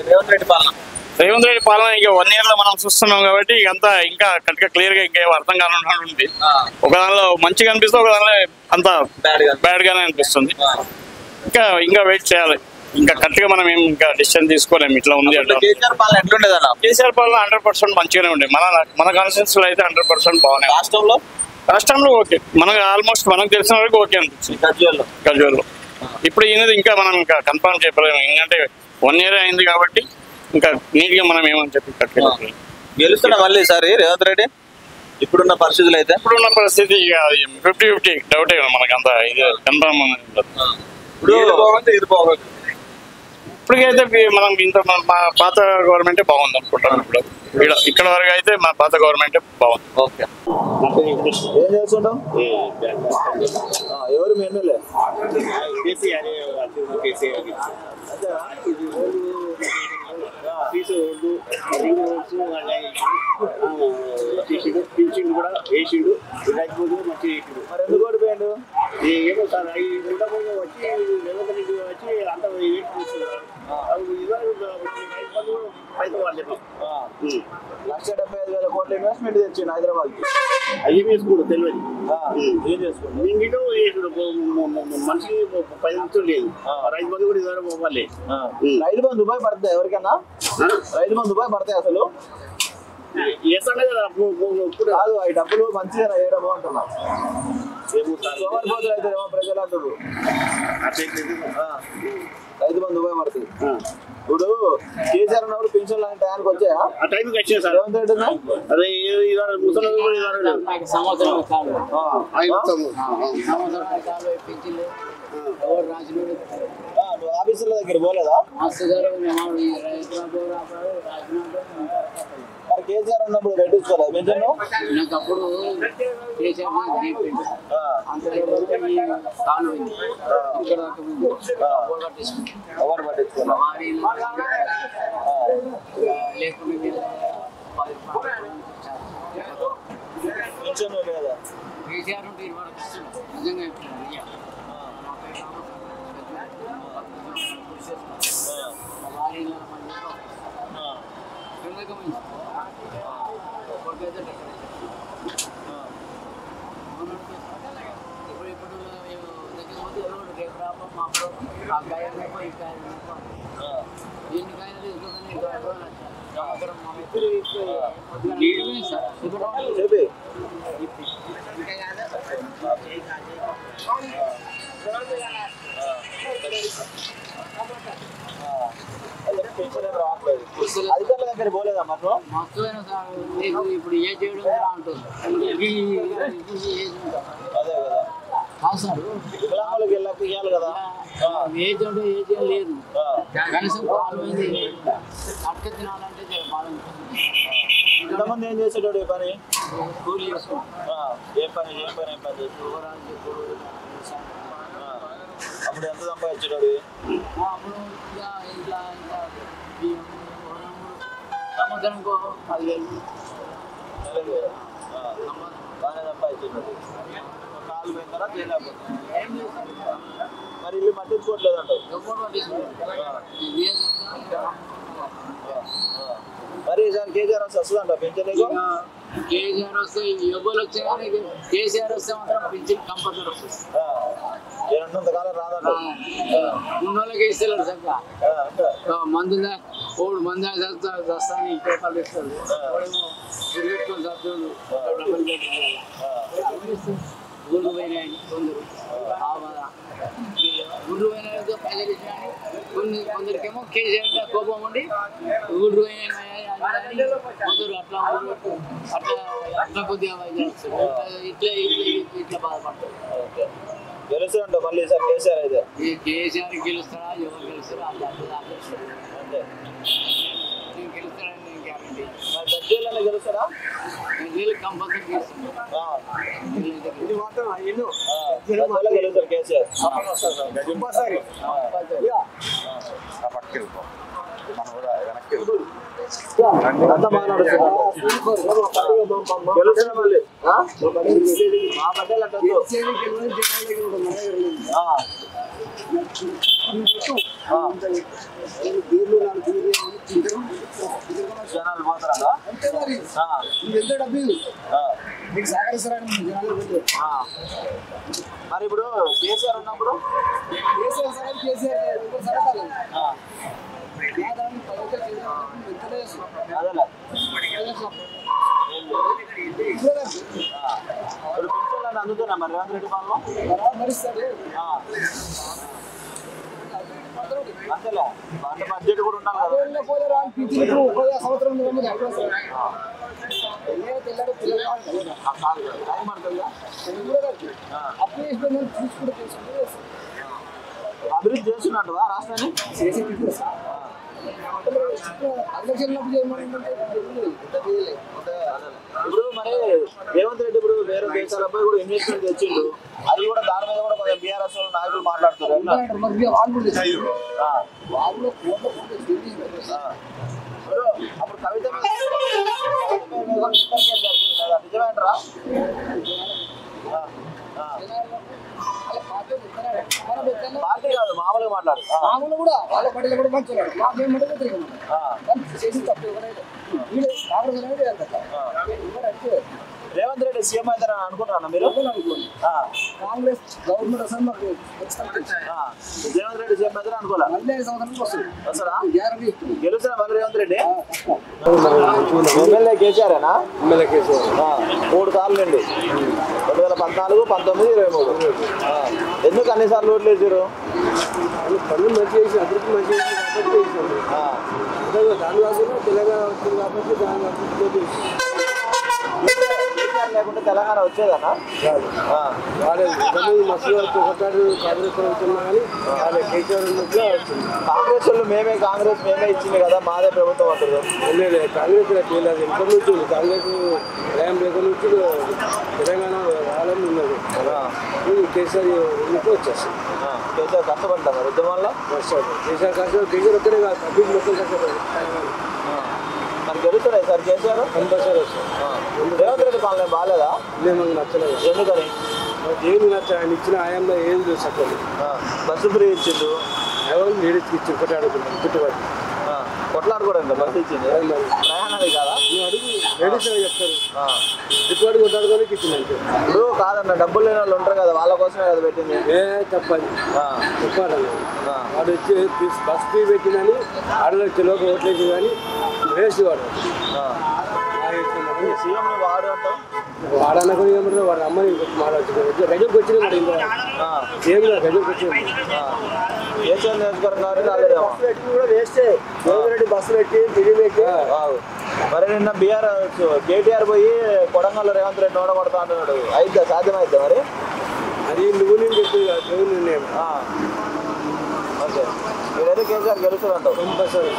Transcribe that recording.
రేవంత్ రెడ్డి పాలన ఇక 1 year లో మనం చూస్తున్నాం కాబట్టి ఇకంతా ఇంకా కరెక్ట్గా క్లియర్ గా ఇంకా అర్థం కానుంది. ఒక దానిలో మంచిగా అనిపిస్తుంది, ఒక దానిలో అంత బ్యాడ్ గానే అనిపిస్తుంది. ఇంకా వెయిట్ చేయాలి. ఇంకా కరెక్ట్ గా మనం ఏం ఇంకా డిసిషన్ తీసుకోలేము. ఇట్లా ఉంది అంటే కేసీఆర్ పాలన 100% మంచిగానే ఉండే. మన కాన్స్టిట్యూన్సీ లో అయితే 100% బాగున్నాయి. రాష్ట్రంలో ఓకే, మనకు ఆల్మోస్ట్ మనకు తెలిసిన వరకు ఓకే అనిపించింది గజ్వేల్లో. ఇప్పుడు ఈయనది ఇంకా మనం ఇంకా కన్ఫర్మ్ చెప్పలేము, ఎందుకంటే 1 year అయింది కాబట్టి ఇంకా నీట్ గా మనం ఏమని చెప్పి గెలుస్తున్నా మళ్ళీ ఈసారి రేవంత్ రెడ్డి. ఇప్పుడున్న పరిస్థితులు అయితే 50-50 డౌటే మనకు అంత ఇది కన్ఫర్మ్. ఇప్పటికైతే మనం ఇంత మా పాత గవర్నమెంటే బాగుంది అనుకుంటాను. ఇక్కడ వరకు అయితే మా పాత గవర్నమెంటే బాగుంది. ఓకే, ఏం చేస్తుంటాం? ఎవరు మీ ఎమ్మెల్యే? పింఛన్ కూడా వేసిండు, లేకపోతే మంచి వేసిండు. మరి ఎందుకు ఓడిపోయాడు? ఏమో సార్, అవి ఉండకపోతే వచ్చి రేవంత్ రెడ్డి వచ్చి అంత వెయిట్ చేస్తున్నారు. ₹1,75,000 కోట్ల ఇన్వెస్ట్మెంట్ తెచ్చిండు హైదరాబాద్ కి. అవి వేసుకుంటూ తెలియదు ఏం చేసుకుంటాం? ఇంటిలో మనిషికి 10 నిమిషాలు లేదు. రైతు బంధు కూడా ఇవ్వడం పోవాలి. రైతు బంధు రూపాయి పడతాయి ఎవరికన్నా? రైతు బంధు రూపాయి పడతాయి అసలు? వేస్తాడే కదా కాదు, అవి డబ్బులు మంచిగా వేయడము అంటున్నా. సోమరిపోతులు అయితే ఏమో ప్రజలు అంటారు. రైతు బంధు రూపాయి పడుతుంది. ఇప్పుడు కేసీఆర్ ఉన్నప్పుడు పెన్షన్ లాంటి టైంకి వచ్చాయా? ఆ టైంకి వచ్చింది సార్. రేవంత్ రెడ్డి అదే ముసలి నువ్వు ఆఫీసుల దగ్గర పోలేదా? మరి కేసీఆర్ ఉన్నప్పుడు పెట్టించుకోలేదు పెన్షన్? అప్పుడు ఎవరు పట్టించుకోలేదు? పెన్షన్ లేదా? కేసీఆర్ ఉంటే నిజంగా అధికారుల దగ్గర పోలేదా మరి? మస్తువైనా సార్ ఇప్పుడు ఏ చేయడం అంటుంది. అదే కదా సార్, వికలాంగులకు ఇవ్వాలి కదా. ఏజ్ అంటే ఏజ్ ఏం లేదు, కనీసం పాలైంది అక్క తినాలంటే బాగా. ఇంతమంది ఏం చేసేటోడు ఈ పని? కూలి చేసుకుంటాం. ఏం పని చేసి అప్పుడు ఎంత సంపాదించేటోడు? అప్పుడు ఇట్లా సంవత్సరంకో 10,000 బాగానే సంపాదించేటోడు. కాలు పోయిందా చేయలేకపోతే మరి ఇల్లు పట్టించుకోవట్లేదు అంటావు. మరి ఈసారి కేసీఆర్ వస్తే వస్తుందంట పెన్షన్? కేసీఆర్ వస్తే ఎవరు వచ్చే కానీ కేసీఆర్ వస్తే మాత్రం పెన్షన్ కంపల్సరీ వస్తుంది. కాలం రాదంట. ఉన్నోళ్ళకి ఇస్తలేరు చక్కగా. మందు ఓడు మందు వస్తాను పేపర్లు ఇస్తారు. పెట్టుకొని చదువులు గుండ్రు పోయినాయి కొందరు, గుండ్రు పోయిన పైసలు ఇచ్చినాయి. కొందరికేమో కేసీఆర్ కోపం ఉండి గుండ్రు పోయినాయి కొందరు అట్లా అట్లా కొద్దిగా ఇట్లా బాధపడతారు. గెలుస్తారంట మళ్ళీ సార్ కేసీఆర్ అయితే? కేసీఆర్ గెలుస్తారా ఎవరు గెలుస్తారా అంతే గెలుస్తారని గ్యారంటీ. మరి గజ్వేల్ గెలుస్తారా? కంపల్సరీ గెలుస్తారు కేసీఆర్. అంతా మాట్లాడుతున్నా గెలుస్తున్నా మళ్ళీ మా బట్టలు అట్లా దీర్లు మరి ఇప్పుడు కేసీఆర్ ఉన్నప్పుడు అదేలే ఇప్పుడు పింఛన్లు అందుతున్నా మరి రేవంత్ రెడ్డి పాలన అంతేలే అంటే బడ్జెట్ కూడా ఉండాలి కదా టైం పడుతుందా అభివృద్ధి చేస్తున్నట్టువా రాష్ట్రాన్ని ఇప్పుడు మరి రేవంత్ రెడ్డి ఇప్పుడు వేరే దేశాలపై కూడా ఇన్వెస్ట్మెంట్ తెచ్చిండు అది కూడా దాని మీద కూడా కొంచెం బీఆర్ఎస్ నాయకులు మాట్లాడుతున్నారు అప్పుడు కవిత నిజమేంటరా పార్టీ కాదు మామూలుగా మాట్లాడు మామూలు కూడా వాళ్ళ పార్టీలో కూడా మంచిగా చేసి తప్పు కాంగ్రెస్ రేవంత్ రెడ్డి సీఎం అవుతారని అనుకుంటున్నా మీరు కాంగ్రెస్ గవర్నమెంట్ అసలు మాకు రేవంత్ రెడ్డి సీఎం అవుతారని అనుకోలే వస్తారా గెలుస్తారా మళ్ళీ రేవంత్ రెడ్డి ఎమ్మెల్యే కేసీఆర్నా ఎమ్మెల్యే కేసీఆర్ 3 సార్లు అండి 2014, 19, 23 ఎందుకు అన్నిసార్లు ఓట్లు వేసారు పనులు మంచి చేసి అభివృద్ధి మంచి చేసి కాబట్టి చేసాను దాని కాకుండా తెలంగాణ వచ్చింది కాబట్టి దాని అభివృద్ధి లేకుంటే తెలంగాణ వచ్చేదన్నా మస్తు వరకు ఒకటారు కాంగ్రెస్ ప్రభుత్వం కానీ వాళ్ళ కేసీఆర్ ఉన్నట్టుగా వచ్చింది కాంగ్రెస్ మేమే ఇచ్చింది కదా మాదే ప్రభుత్వం అంటారు లేదు కాంగ్రెస్ చేయలేదు ఇంటర్ నుంచి ఉంది కాంగ్రెస్ ర్యాం రేఖ నుంచి తెలంగాణ వాళ్ళని ఉన్నది కేసీఆర్ ఉన్నట్టు వచ్చేస్తుంది కేసీఆర్ కష్టపడ్డారు ఉద్యమంలో కేసీఆర్ కష్టపడి కేసీఆర్ ఒక్కడే కాదు అభివృద్ధి మొత్తం కష్టపడి మరి గెలుస్తారా సార్ కేసీఆర్ కంపల్సరీ వస్తుంది రేవంత్ రెడ్డి పాలన బాగాలేదా మేము నచ్చలేదు ఎందుకని ఏమి నచ్చ ఆయన ఇచ్చిన ఆయంలో ఏం చూసక్కర్లేదు బస్సు ఫ్రీ ఇచ్చిండు ఎవరు లేడీస్కి ఇచ్చి ఒకటి అడుగుతున్నాం గిట్టుబాటు కొట్లాడు కూడా బస్సు ఇచ్చింది ప్రయాణాలు కాదా నువ్వు అడుగు లేడీస్ చెప్తారు గిట్టుబాటు కొట్టాడుకోనికి ఇచ్చిందంటే ఇప్పుడు కాదన్న డబ్బులు లేని వాళ్ళు ఉంటారు కదా వాళ్ళ కోసమే కదా పెట్టింది తప్పది చెప్పాడన్న వాడు వచ్చి బస్ ఫీ పెట్టిందని ఆడలకు తెలియక ఓట్లేసి కానీ వేసి వాడు సీఎం వాడు అంటావు వాడన్న కూడా ఏమంటారు వాడు అమ్మని మాట్లాడుతున్నారు గజంకి వచ్చింది మరి ఏం లేదు గజంకి వచ్చింది కేసీఆర్ నియోజకవర్గం కాబట్టి రాలేదేమో కూడా వేస్తే రెడ్డి బస్సు పెట్టి తిరిగి పెట్టి మరి నిన్న కేటీఆర్ పోయి కొడంగల్లో రేవంత్ రెడ్డి ఓడగొడతా అంటున్నాడు అయిద్దా సాధ్యమైద్దా మరి అది నువ్వు నేను చెప్పి దేవుని నిర్ణయం ఓకే మీరైతే కేసీఆర్ గెలుస్తారంటావు కంపల్సరీ